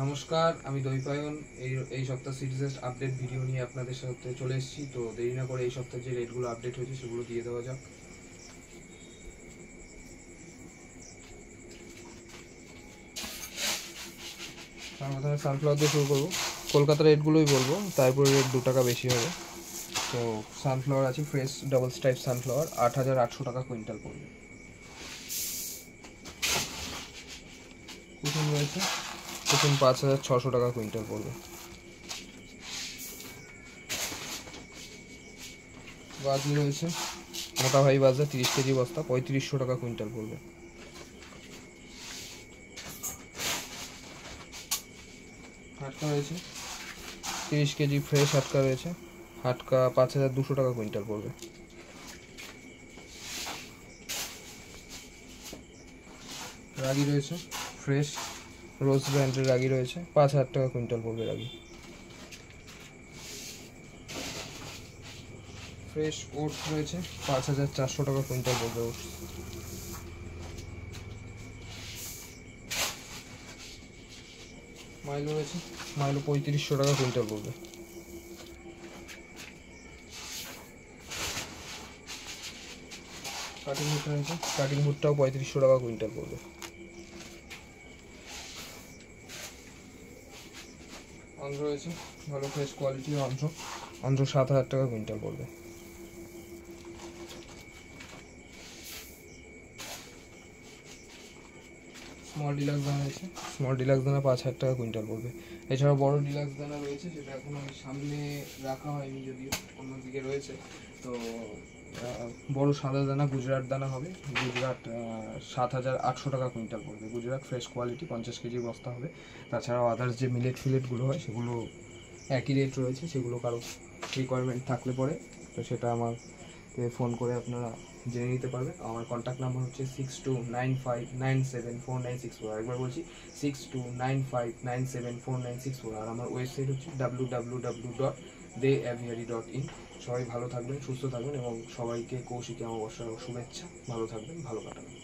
নমস্কার, আমি দৈপায়ন। এই সপ্তাহ সিরিজের আপডেট ভিডিও নিয়ে আপনাদের সাথে চলে এসেছি। তো দেরি না করে এই সপ্তাহে যে রেটগুলো আপডেট হয়েছে সেগুলো দিয়ে দেওয়া যাক। প্রথমে সানফ্লাওয়ার দিয়ে শুরু করবো। কলকাতার রেটগুলোই বলবো, তারপরে রেট 2 টাকা বেশি হবে। তো সানফ্লাওয়ার আছে ফ্রেশ ডাবল স্ট্রাইপ সানফ্লাওয়ার 8,800 টাকা কুইন্টাল পড়বে। কুসুম রয়েছে, কুসুম 5,600 টাকা কুইন্টাল পড়বে। বাজলি রয়েছে, মোটা ভাই বাজরা 30 কেজি বস্তা 3500 টাকা কুইন্টাল পড়বে। হাটকা রয়েছে 30 কেজি ফ্রেশ হাটকা রয়েছে, হাটকা 5,200 টাকা কুইন্টাল পড়বে। রাগি রয়েছে ফ্রেশ রোজ ব্র্যান্ডের রাগি রয়েছে, 5,000 টাকা কুইন্টাল পড়বে রাগি। ফ্রেশ ওটস রয়েছে 5,400 টাকা কুইন্টাল পড়বে ওটস। মাইলো রয়েছে, মাইলো 3500 টাকা কুইন্টাল পড়বে। কাটিং ভুট্টা রয়েছে, কাটিং ভুট্টাও 3500 টাকা কুইন্টাল পড়বে। অন্ধ্র রয়েছে, ভালো ফ্রেশ কোয়ালিটির অন্ধ্র, অন্ধ্র 7,000 টাকা কুইন্টাল পড়বে। স্মল ডিলাক্স দানা রয়েছে, স্মল ডিলাক্স দানা 5,000 টাকা কুইন্টাল পড়বে। এছাড়াও বড় ডিলাক্স দানা রয়েছে, সেটা এখন আমি সামনে রাখা হয়নি, যদিও অন্যদিকে রয়েছে। তো বড় সাদা দানা গুজরাট দানা হবে, গুজরাট 7,800 টাকা কুইন্টাল পড়বে। গুজরাট ফ্রেশ কোয়ালিটি 50 কেজি বস্তা হবে। তাছাড়াও আদার্স যে মিলেট ফিলেটগুলো হয় সেগুলো একই রেট রয়েছে, সেগুলো কারো রিকোয়ারমেন্ট থাকলে পরে তো সেটা আমাকে ফোন করে আপনারা জেনে নিতে পারবেন। আমার কন্ট্যাক্ট নাম্বার হচ্ছে 6295974964। একবার বলছি 6295974964। আর আমার ওয়েবসাইট হচ্ছে www.deaviary.in। সবাই ভালো থাকবেন, সুস্থ থাকবেন এবং সবাইকে কৌশিকী অমাবস্যার শুভেচ্ছা। ভালো থাকবেন, ভালো কাটাবেন।